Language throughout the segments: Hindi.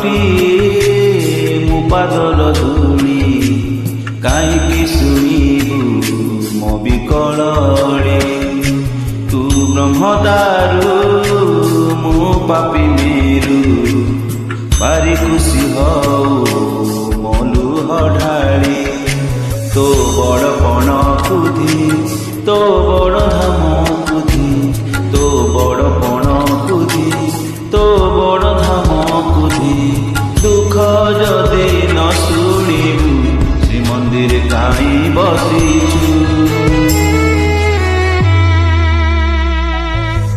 ଗୋଟିଏ ମୋ ପାଦର ଧୂଳି କାହିଁକି ଶୁଣିବୁ ମୋ ବିକଳରେ ତୁ ବ୍ରହ୍ମଦାରୁ ମୁଁ ପାପି ମେରୁ ଭାରି ଖୁସି ହଉ ମୋ ଲୁହ ଢାଳି ତୋ ବଡ଼ପଣ ବୁଦ୍ଧି ତୋ ବଡ଼ ଧାମ ବୁଦ୍ଧି ତୋ ବଡ଼ପଣ ବୁଦ୍ଧି ତୋ ବଡ଼ ଧାମ ବୁଦ୍ଧି ଦୁଃଖ ଯଦି ନ ଶୁଣିବୁ ଶ୍ରୀମନ୍ଦିରେ କାହିଁ ବସିଛୁ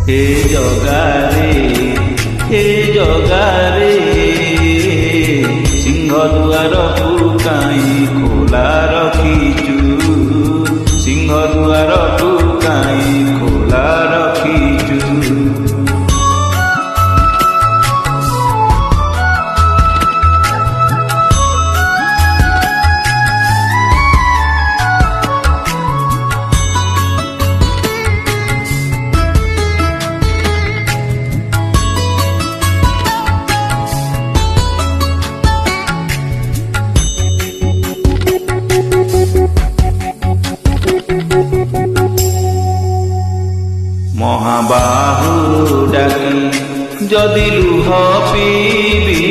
हे जगारे सिंह दुआर को काई खोला रखीचु सिंह दुआर को काई खोला रखीचु महाबाहु डाकी जदि लुह पीबी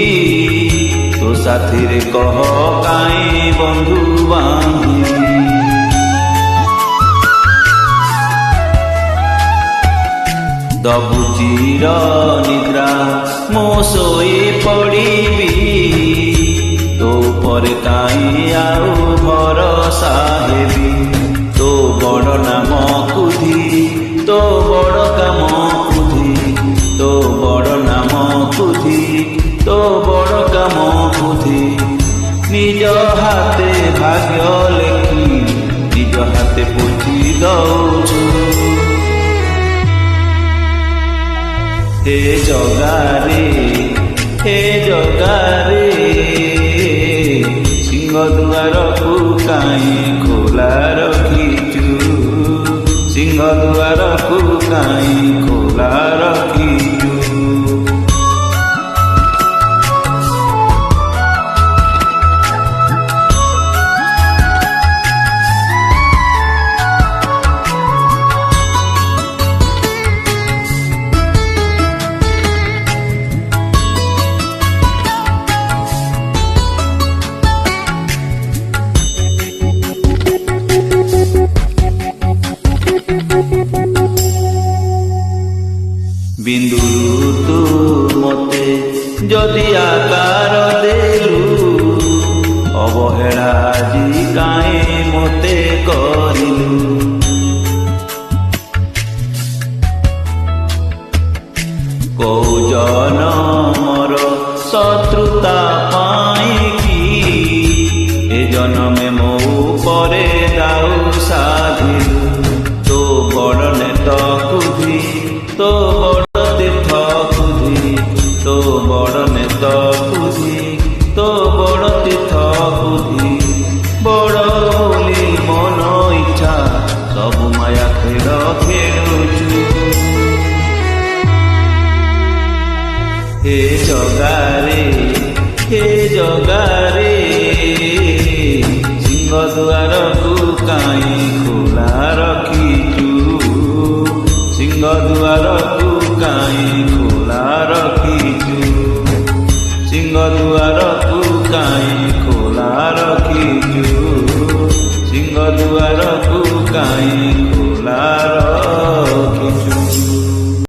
तो साथी रे कह काई बंधु बांधी दबु चिर निद्रा मो सोई पड़ीबी तो पर काई आउ भरोसा हेबी तो बड़ नाम कुधी तो बड़ काम कुधी तो बड़ नाम कुधी तो बड़ काम कुधी निज हाथे भाग्य लेखी निज हाथे पोछि दउछु हे जगारे सिंह दुआर को काई खोला रखीचु सिंह दुआर को काई खोला रखीचु बिंदुरु तू मते जदि आकार देलु अवहेला आजी काहे मते करिलु कौ जनमर शत्रुता पाई कि ए जनमे मो परे दाउ साधिलु तो बड़ नेत कुधी तो बड़ तो बड़ नेत कुधी तो बड़ तीर्थ कुधी बड़ बोली मन इच्छा सब माया खेल खेलुचु हे जगारे सिंह दुआर को काई खोला रखीचु सिंह दुआर को काई खोला रखीचु सिंह दुआर को काई खोला रखीचु सिंह दुआर